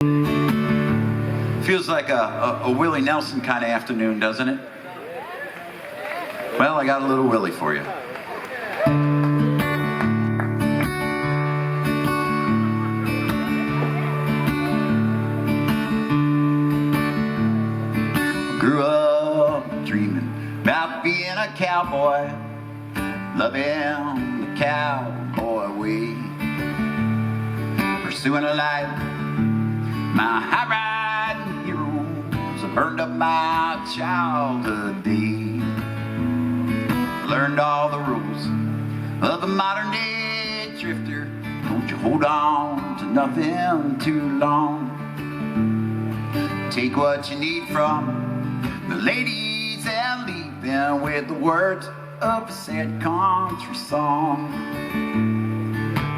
Feels like a Willie Nelson kind of afternoon, doesn't it? Well, I got a little Willie for you. Grew up dreaming about being a cowboy, loving the cowboy way, pursuing a life. My high riding heroes burned up my childhood days. Learned all the rules of the modern day drifter. Don't you hold on to nothing too long. Take what you need from the ladies and leave them with the words of a sad country song.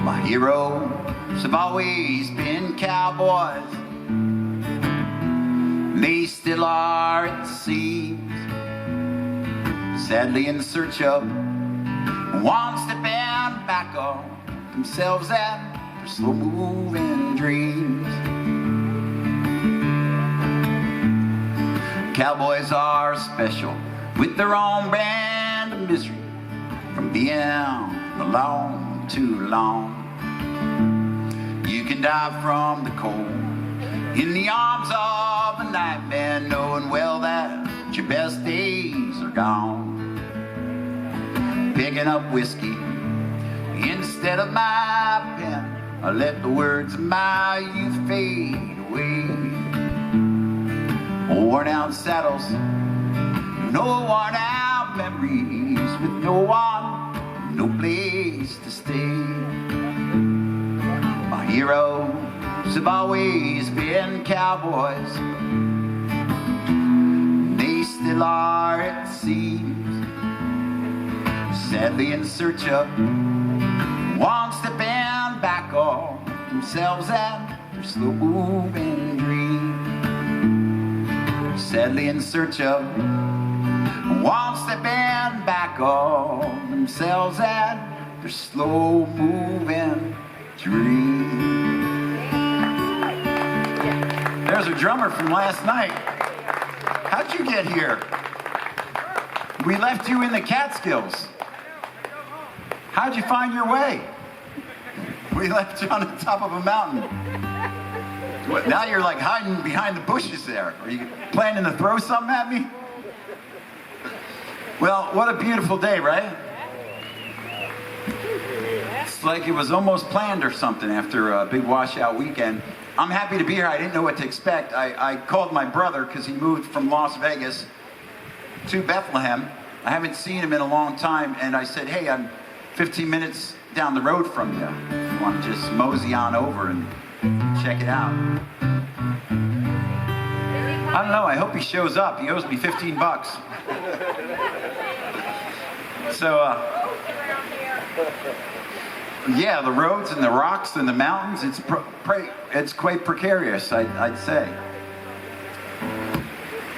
My heroes have always been cowboys. They still are, it seems, sadly in search of one step and back on themselves and their slow-moving dreams. Cowboys are special with their own brand of misery from being alone too long. You can die from the cold in the arms of a nightmare, knowing well that your best days are gone. Picking up whiskey instead of my pen, I let the words of my youth fade away. Worn out saddles, no worn out memories, with no one, no place to stay. My heroes have always been cowboys. They still are, it seems, sadly in search of one step and back on themselves and their slow-moving dreams. Sadly in search of one step and back on themselves and their slow-moving dreams. There's a drummer from last night. How'd you get here? We left you in the Catskills. How'd you find your way? We left you on the top of a mountain. What, now you're like hiding behind the bushes there. Are you planning to throw something at me? Well, what a beautiful day, right? It's like it was almost planned or something after a big washout weekend. I'm happy to be here. I didn't know what to expect. I called my brother because he moved from Las Vegas to Bethlehem. I haven't seen him in a long time, and I said, hey, I'm 15 minutes down the road from you. If you want to just mosey on over and check it out. I don't know, I hope he shows up. He owes me 15 bucks. So, yeah, the roads and the rocks and the mountains, it's quite precarious, I'd say.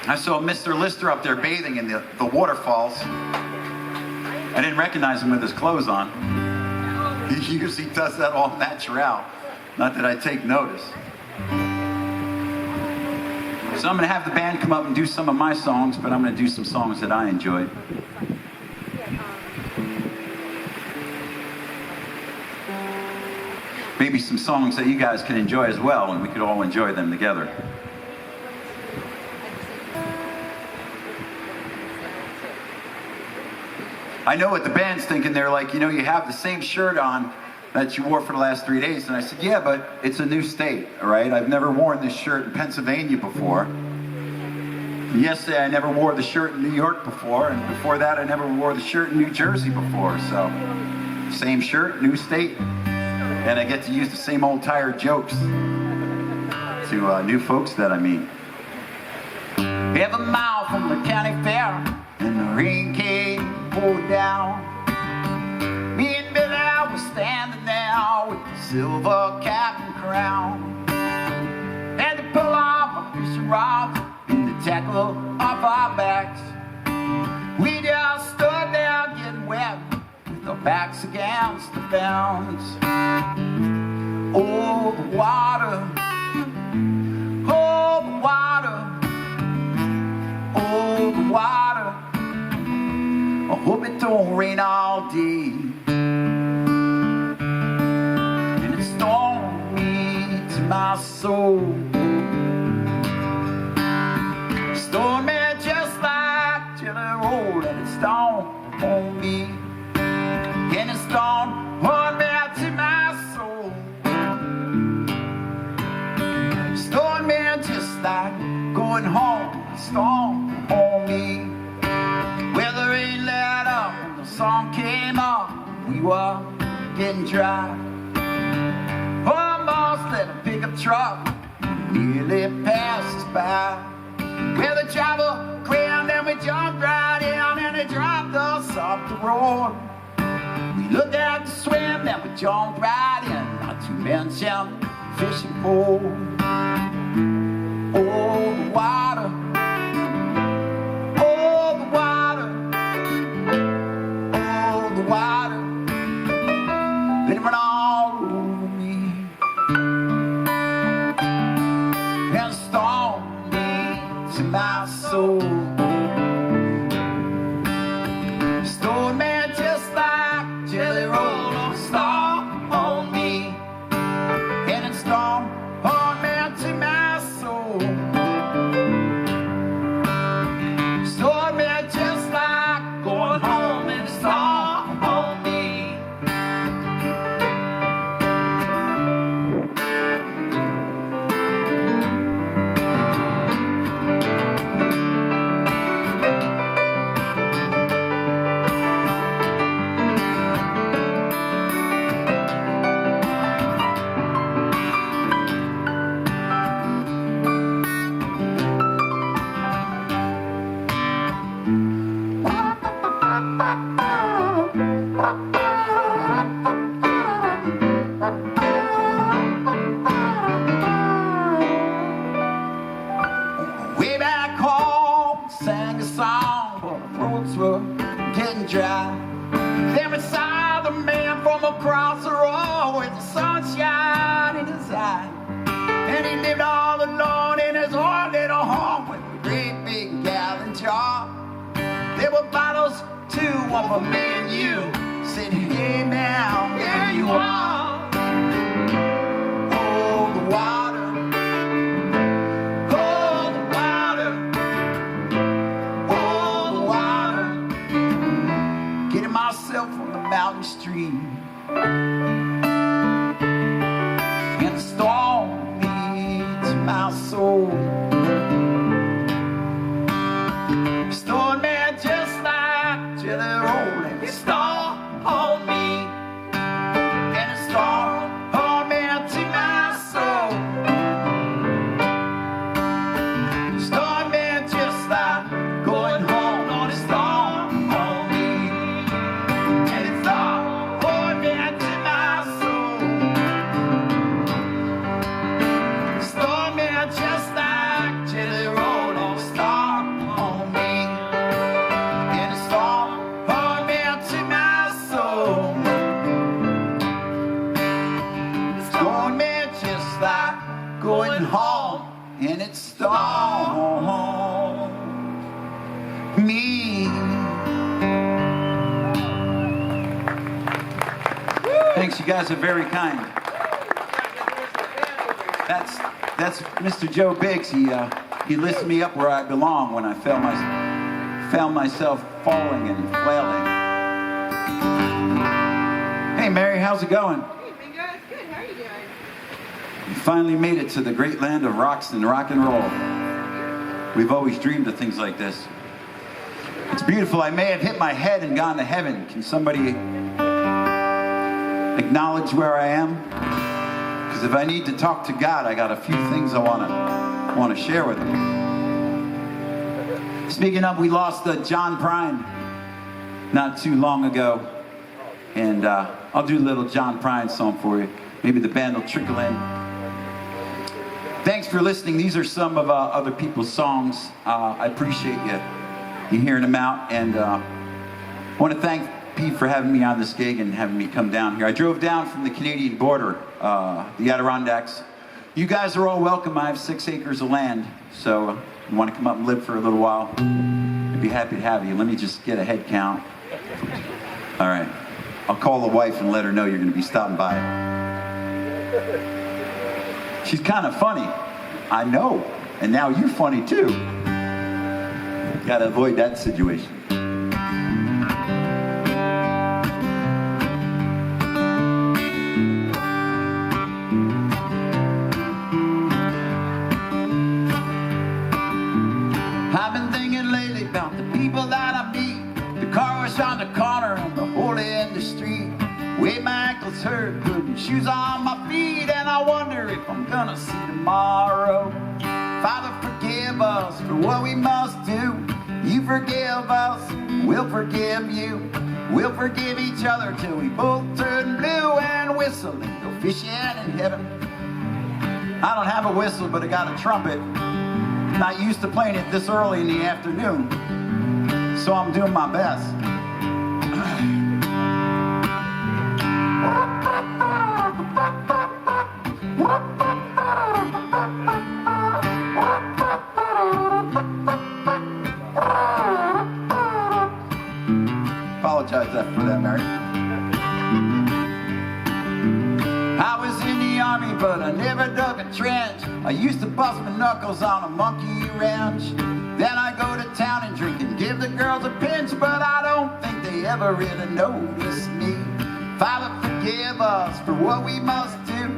I saw Mr. Lister up there bathing in the waterfalls. I didn't recognize him with his clothes on. He usually does that all natural. Not that I take notice. So I'm going to have the band come up and do some of my songs, but I'm going to do some songs that I enjoyed. Maybe some songs that you guys can enjoy as well, and we could all enjoy them together. I know what the band's thinking. They're like, you know, you have the same shirt on that you wore for the last 3 days. And I said, yeah, but it's a new state, all right? I've never worn this shirt in Pennsylvania before. And yesterday, I never wore the shirt in New York before. And before that, I never wore the shirt in New Jersey before. So, same shirt, new state. And I get to use the same old tired jokes to new folks that I meet. Every mile from the county fair, and the rain came poured down. Me and Billy was standing there with the silver cap and crown. Had to pull off our fishing rods and the tackle off our backs. We just stood there getting wet with our backs against the fence. Oh, the water gonna rain all day, and it's stormy to my soul. Stormy just like Jelly Roll, and it's storm on me, and it's storm on me to my soul. Stormy just like going home, storm on me. Weather ain't let up when the sun came up, we were getting dry. Almost let a pickup truck nearly passed us by. Well, the driver ground and we jumped right in, and he dropped us off the road. We looked out to swim and we jumped right in, not to mention fishing pole. Oh, the water, oh, the water, oh, the water, let it run all over me. And storm to my soul. Storm man just like Jelly Roll, storm on me, and it's storm on me to my soul. Storm man just like going home, and it's storm on me. Way back home, sang a song, but our throats were getting dry. Then we saw the man from across the road with the sunshine in his eye. And he lived all alone in his own little home with a great big gallon jar. There were bottles too, one for me and you. Said, hey man, there you are. Oh, the water, oh, the water, oh, the water. Getting myself from the mountain stream, and the storm leads my soul. Storm man just like Jelly Roll, and it's storm on me, and it's storm on me to my soul. Storm man just like going home, on it's storm on me, and it's storm on me to my soul. Storm man just like Jelly Roll, on storm on me, and it's storm on me to my soul. Storm man just like going home, and it's storm me. Thanks, you guys are very kind. That's Mr. Joe Biggs. He lifted me up where I belong when I found myself falling and flailing. Hey Mary, how's it going? Hey, Bingo, it's good. How are you doing? We finally made it to the great land of rocks and rock and roll. We've always dreamed of things like this. It's beautiful. I may have hit my head and gone to heaven. Can somebody acknowledge where I am? Because if I need to talk to God, I got a few things I want to share with him. Speaking of, we lost John Prine not too long ago, and I'll do a little John Prine song for you. Maybe the band will trickle in. Thanks for listening. These are some of other people's songs. I appreciate you hearing them out, and I want to thank Pete for having me on this gig and having me come down here. I drove down from the Canadian border, the Adirondacks. You guys are all welcome. I have 6 acres of land, so if you want to come up and live for a little while, I'd be happy to have you. Let me just get a head count. All right. I'll call the wife and let her know you're going to be stopping by. She's kind of funny. I know. And now you're funny too. Got to avoid that situation. I've been thinking lately about the people that I meet. The car wash on the corner and the hole in the street. Way my ankles hurt, putting shoes on my feet, and I wonder if I'm gonna see tomorrow. Father, forgive us for what we must do. You forgive us, we'll forgive you. We'll forgive each other till we both turn blue and whistle and go fishing in heaven. I don't have a whistle, but I got a trumpet. Not used to playing it this early in the afternoon, so I'm doing my best. Apologize for that, Mary. I was in the army, but I never dug a trench. I used to bust my knuckles on a monkey wrench. Then I go to town and drink and give the girls a pinch, but I don't think they ever really notice me. Father, forgive us for what we must do.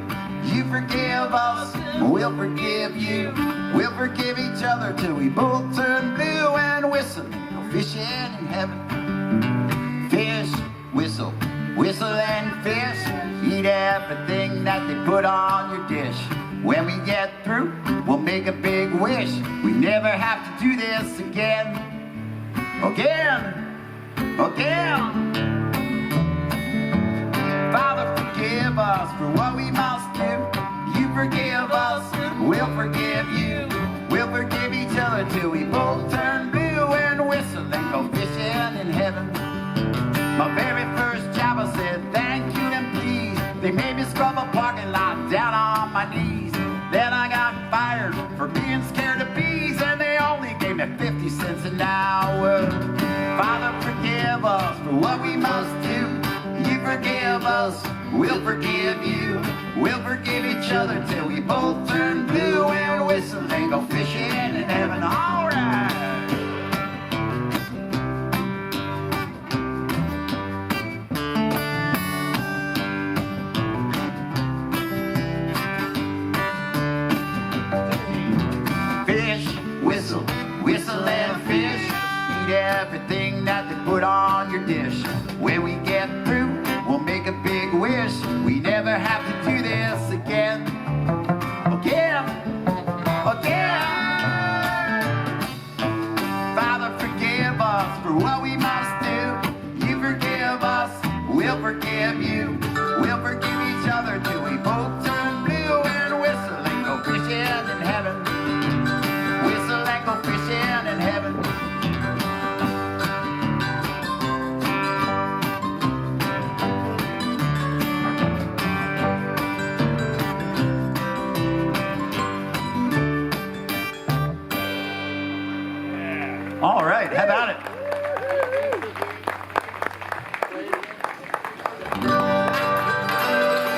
You forgive us, we'll forgive you. We'll forgive each other till we both turn blue and whistle and go fishing in heaven. Fish, whistle, whistle and fish. Eat everything that they put on your dish. When we get through, we'll make a big wish. We never have to do this again. Again. Father, forgive us for what we must do. You forgive us, we'll forgive you. We'll forgive each other till we both turn blue and whistle and go fishing in heaven. My very first job, I said thank you and please. They made me scrub a parking lot down on my knees. Then I got fired for being scared of bees, and they only gave me 50 cents an hour. Father, forgive us for what we must do. You forgive us, we'll forgive you. We'll forgive each other till we both turn blue and whistle and go fishing in heaven. All right. Fish, whistle,